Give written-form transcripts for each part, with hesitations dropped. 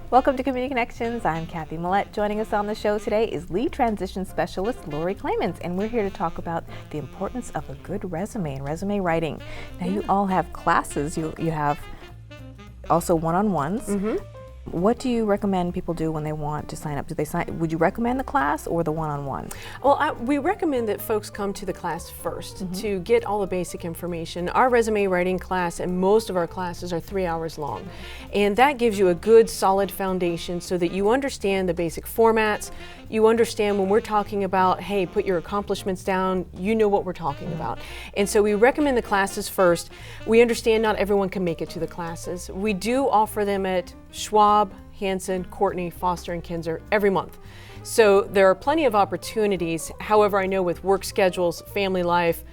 Welcome to Community Connections. I'm Kathy Millette. Joining us on the show today is Lead Transition Specialist Lori Cleymans, and we're here to talk about the importance of a good resume and resume writing. Now, you all have classes. You have also one-on-ones. What do you recommend people do when they want to sign up? Would you recommend the class or the one-on-one? Well, we recommend that folks come to the class first to get all the basic information. Our resume writing class and most of our classes are 3 hours long. And that gives you a good solid foundation so that you understand the basic formats. You understand when we're talking about, hey, put your accomplishments down, you know what we're talking about. And so we recommend the classes first. We understand not everyone can make it to the classes. We do offer them at Schwab, Hansen, Courtney, Foster, and Kinzer every month. So there are plenty of opportunities. However, I know with work schedules, family life,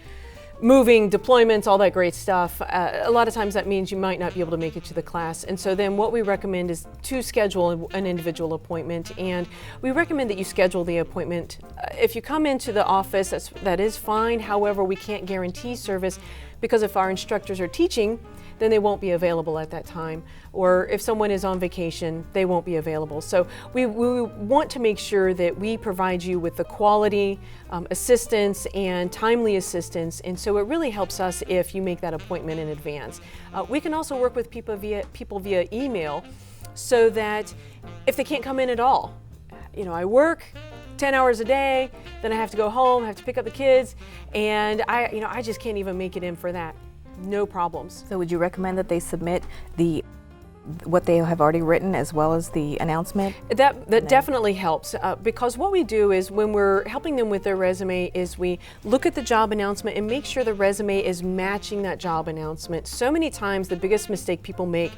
moving, deployments, all that great stuff, a lot of times that means you might not be able to make it to the class. And so then what we recommend is to schedule an individual appointment. And we recommend that you schedule the appointment. If you come into the office, that is fine. However, we can't guarantee service because if our instructors are teaching, then they won't be available at that time. Or if someone is on vacation, they won't be available. So we want to make sure that we provide you with the quality assistance and timely assistance. And so it really helps us if you make that appointment in advance. We can also work with people via email so that if they can't come in at all, I work 10 hours a day, then I have to go home, I have to pick up the kids, and I just can't even make it in for that. No problems. So would you recommend that they submit what they have already written as well as the announcement? That definitely helps because what we do is when we're helping them with their resume is we look at the job announcement and make sure the resume is matching that job announcement. So many times the biggest mistake people make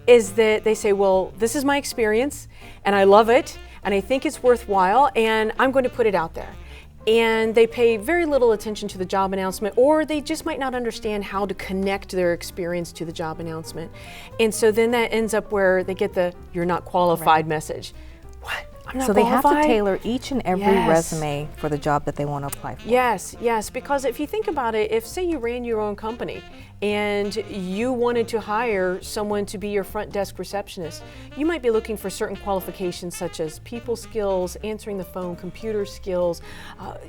is that they say, well, this is my experience and I love it and I think it's worthwhile and I'm going to put it out there. And they pay very little attention to the job announcement, or they just might not understand how to connect their experience to the job announcement. And so then that ends up where they get the "you're not qualified" message. What? I'm not so qualified? They have to tailor each and every resume for the job that they want to apply for. Yes, because if you think about it, if say you ran your own company and you wanted to hire someone to be your front desk receptionist, you might be looking for certain qualifications such as people skills, answering the phone, computer skills,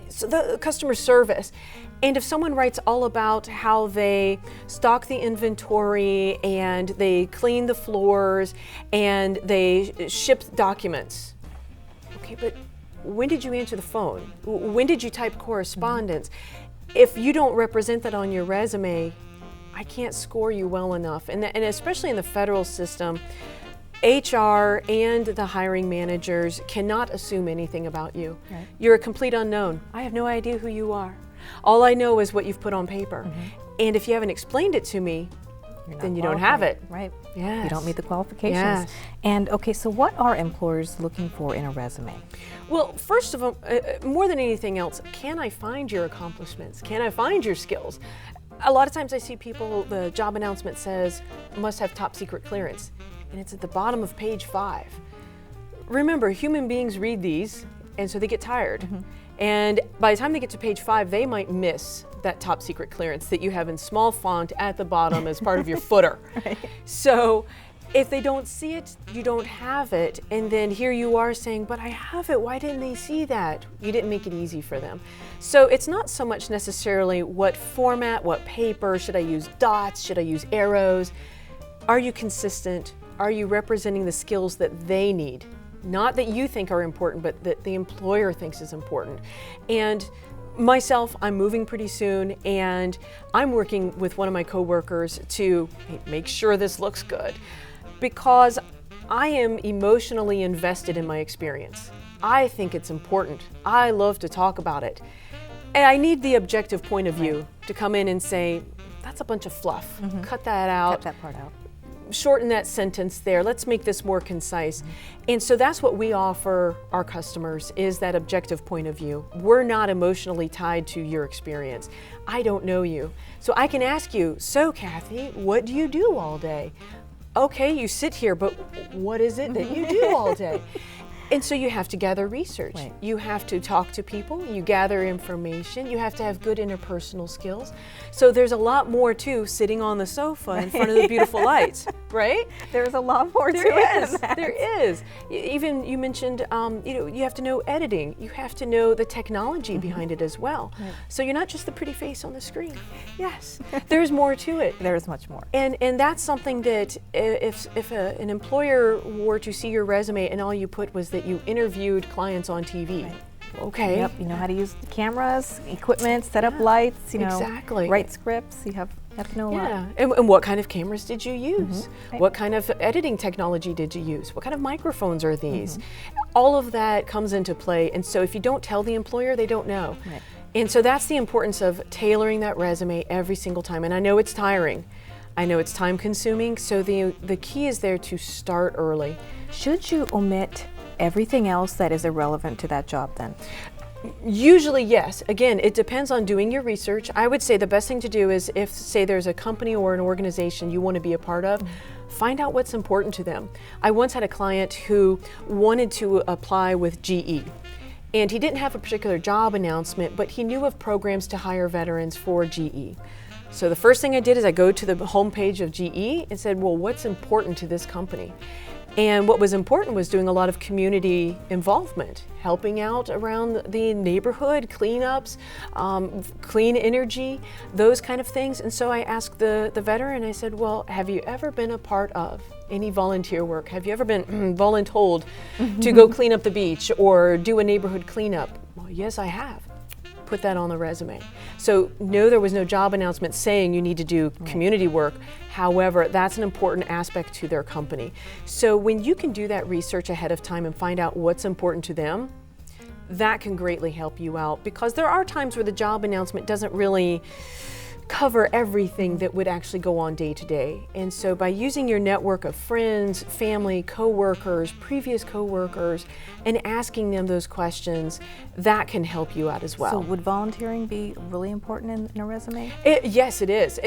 so the customer service. And if someone writes all about how they stock the inventory and they clean the floors and they ship documents, okay, but when did you answer the phone? When did you type correspondence? If you don't represent that on your resume, I can't score you well enough. And especially in the federal system, HR and the hiring managers cannot assume anything about you. Right. You're a complete unknown. I have no idea who you are. All I know is what you've put on paper. And if you haven't explained it to me, then you don't have it. Right. Yes. You don't meet the qualifications. Yes. And okay, so what are employers looking for in a resume? Well, first of all, more than anything else, can I find your accomplishments? Can I find your skills? A lot of times I see people, the job announcement says, must have top secret clearance, and it's at the bottom of page 5. Remember, human beings read these, and so they get tired. And by the time they get to page 5, they might miss that top secret clearance that you have in small font at the bottom as part of your footer. Right. So if they don't see it, you don't have it. And then here you are saying, but I have it, why didn't they see that? You didn't make it easy for them. So it's not so much necessarily what format, what paper, should I use dots, should I use arrows? Are you consistent? Are you representing the skills that they need? Not that you think are important, but that the employer thinks is important. And myself, I'm moving pretty soon, and I'm working with one of my coworkers to make sure this looks good because I am emotionally invested in my experience. I think it's important. I love to talk about it. And I need the objective point of view to come in and say, that's a bunch of fluff. Cut that out. Cut that part out. Shorten that sentence there. Let's make this more concise. And so that's what we offer our customers is that objective point of view. We're not emotionally tied to your experience. I don't know you. So I can ask you, so Kathy, what do you do all day? Okay, you sit here, but what is it that you do all day? And so you have to gather research. Right. You have to talk to people, you gather information, you have to have good interpersonal skills. So there's a lot more to sitting on the sofa in front of the beautiful lights, right? There's a lot more to it than that. There is. Even you mentioned, you have to know editing. You have to know the technology behind it as well. Right. So you're not just the pretty face on the screen. Yes, there's more to it. There is much more. And that's something that if an employer were to see your resume and all you put was that you interviewed clients on TV. Right. Okay. Yep, you know how to use the cameras, equipment, set up lights, exactly. write scripts. You have to know a lot. Yeah, and what kind of cameras did you use? Right. What kind of editing technology did you use? What kind of microphones are these? All of that comes into play, and so if you don't tell the employer, they don't know. Right. And so that's the importance of tailoring that resume every single time. And I know it's tiring. I know it's time consuming, so the key is there to start early. Should you omit everything else that is irrelevant to that job then? Usually, yes. Again, it depends on doing your research. I would say the best thing to do is if, say, there's a company or an organization you want to be a part of, find out what's important to them. I once had a client who wanted to apply with GE. And he didn't have a particular job announcement, but he knew of programs to hire veterans for GE. So the first thing I did is I go to the homepage of GE and said, well, what's important to this company? And what was important was doing a lot of community involvement, helping out around the neighborhood, cleanups, clean energy, those kind of things. And so I asked the veteran, I said, well, have you ever been a part of any volunteer work? Have you ever been voluntold to go clean up the beach or do a neighborhood cleanup? Well, yes, I have. Put that on the resume. So no, there was no job announcement saying you need to do community work. However, that's an important aspect to their company. So when you can do that research ahead of time and find out what's important to them, that can greatly help you out, because there are times where the job announcement doesn't really cover everything that would actually go on day to day. And so by using your network of friends, family, coworkers, previous coworkers, and asking them those questions, that can help you out as well. So would volunteering be really important in a resume? Yes, it is.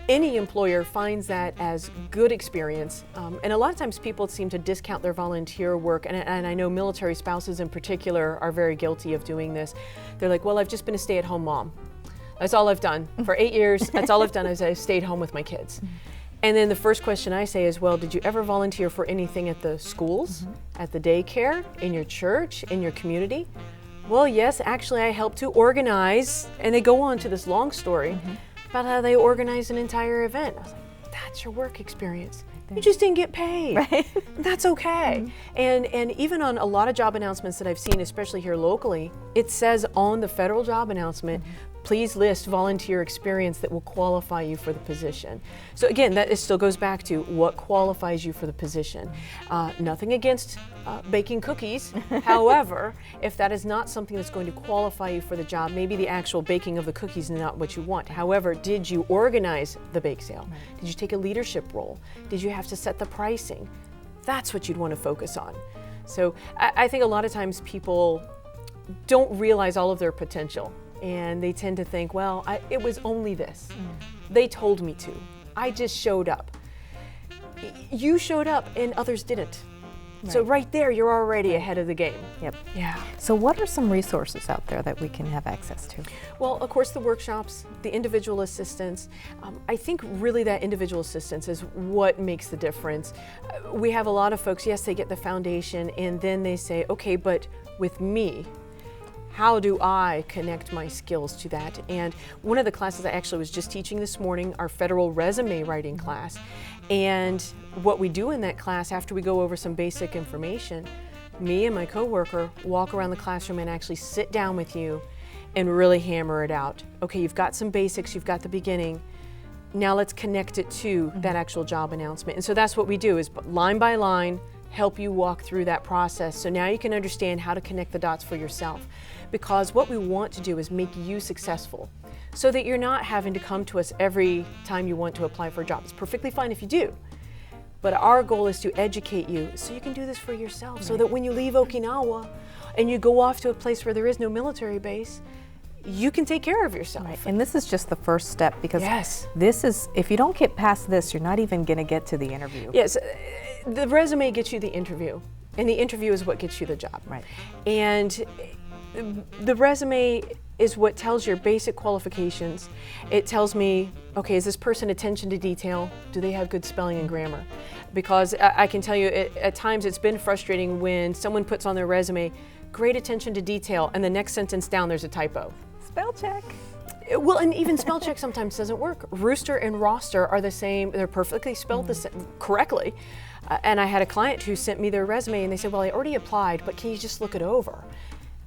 Any employer finds that as good experience. And a lot of times people seem to discount their volunteer work, and I know military spouses in particular are very guilty of doing this. They're like, well, I've just been a stay-at-home mom. That's all I've done. For 8 years, that's all I've done is I've stayed home with my kids. And then the first question I say is, well, did you ever volunteer for anything at the schools, at the daycare, in your church, in your community? Well, yes, actually I helped to organize, and they go on to this long story about how they organized an entire event. I was like, that's your work experience. You just didn't get paid. Right. That's okay. And even on a lot of job announcements that I've seen, especially here locally, it says on the federal job announcement, please list volunteer experience that will qualify you for the position. So again, that still goes back to what qualifies you for the position. Nothing against baking cookies. However, if that is not something that's going to qualify you for the job, maybe the actual baking of the cookies is not what you want. However, did you organize the bake sale? Did you take a leadership role? Did you have to set the pricing? That's what you'd want to focus on. So I think a lot of times people don't realize all of their potential. And they tend to think, well, it was only this. They told me to. I just showed up. You showed up and others didn't. So right there, you're already ahead of the game. Yep. Yeah. So what are some resources out there that we can have access to? Well, of course, the workshops, the individual assistance. I think really that individual assistance is what makes the difference. We have a lot of folks, yes, they get the foundation, and then they say, okay, but with me, how do I connect my skills to that? And one of the classes I actually was just teaching this morning, our federal resume writing class. And what we do in that class, after we go over some basic information, me and my coworker walk around the classroom and actually sit down with you and really hammer it out. Okay, you've got some basics, you've got the beginning. Now let's connect it to that actual job announcement. And so that's what we do, is line by line, help you walk through that process. So now you can understand how to connect the dots for yourself. Because what we want to do is make you successful so that you're not having to come to us every time you want to apply for a job. It's perfectly fine if you do. But our goal is to educate you so you can do this for yourself, so that when you leave Okinawa and you go off to a place where there is no military base, you can take care of yourself. Right. And this is just the first step, because Yes. this is, if you don't get past this, you're not even going to get to the interview. Yes, the resume gets you the interview. and the interview is what gets you the job. Right. And the resume is what tells your basic qualifications. It tells me, okay, is this person attention to detail? Do they have good spelling and grammar? Because I can tell you, at times it's been frustrating when someone puts on their resume, great attention to detail, and the next sentence down there's a typo. Spell check. Well, and even spell check sometimes doesn't work. Rooster and roster are the same. They're perfectly spelled correctly. And I had a client who sent me their resume and they said, well, I already applied, but can you just look it over?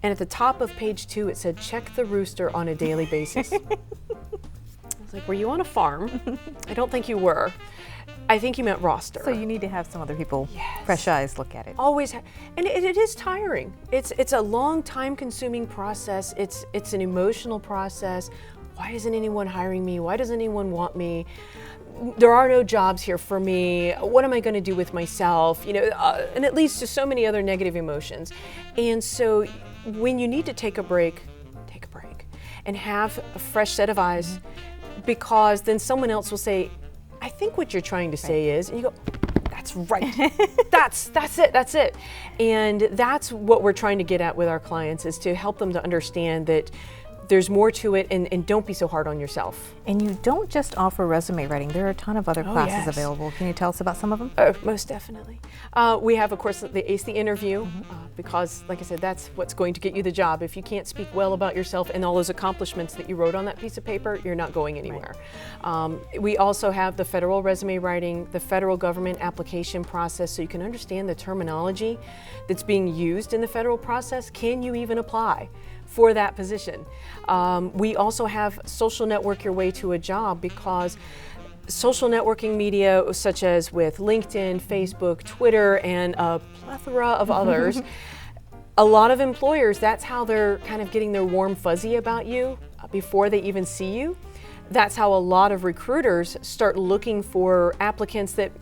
And at the top of page 2, it said, check the rooster on a daily basis. I was like, were you on a farm? I don't think you were. I think you meant roster. So you need to have some other people, fresh eyes, look at it. Always, and it is tiring. It's a long, time-consuming process. It's an emotional process. Why isn't anyone hiring me? Why doesn't anyone want me? There are no jobs here for me. What am I going to do with myself? You know, and it leads to so many other negative emotions. And so, when you need to take a break and have a fresh set of eyes, because then someone else will say, I think what you're trying to say is, and you go, that's right. that's it. And that's what we're trying to get at with our clients, is to help them to understand that there's more to it, and don't be so hard on yourself. And you don't just offer resume writing. There are a ton of other classes available. Can you tell us about some of them? Most definitely. We have, of course, the ACE the interview, because, like I said, that's what's going to get you the job. If you can't speak well about yourself and all those accomplishments that you wrote on that piece of paper, you're not going anywhere. Right. We also have the federal resume writing, the federal government application process, so you can understand the terminology that's being used in the federal process. Can you even apply for that position? We also have social network your way to a job, because social networking media, such as with LinkedIn, Facebook, Twitter, and a plethora of others, a lot of employers, that's how they're kind of getting their warm fuzzy about you before they even see you. That's how a lot of recruiters start looking for applicants that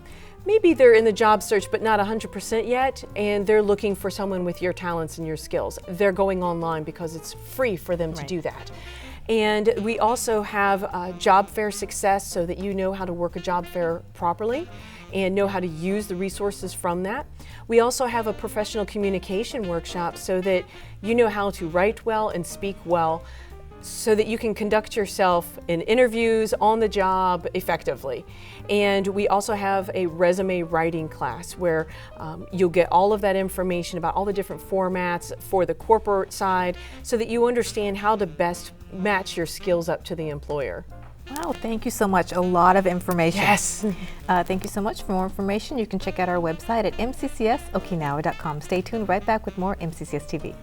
maybe they're in the job search but not 100% yet, and they're looking for someone with your talents and your skills. They're going online because it's free for them to do that. And we also have job fair success, so that you know how to work a job fair properly and know how to use the resources from that. We also have a professional communication workshop, so that you know how to write well and speak well, so that you can conduct yourself in interviews, on the job, effectively. And we also have a resume writing class, where you'll get all of that information about all the different formats for the corporate side, so that you understand how to best match your skills up to the employer. Wow, thank you so much. A lot of information. Yes. Thank you so much. For more information, you can check out our website at mccsokinawa.com. Stay tuned, right back with more MCCS TV.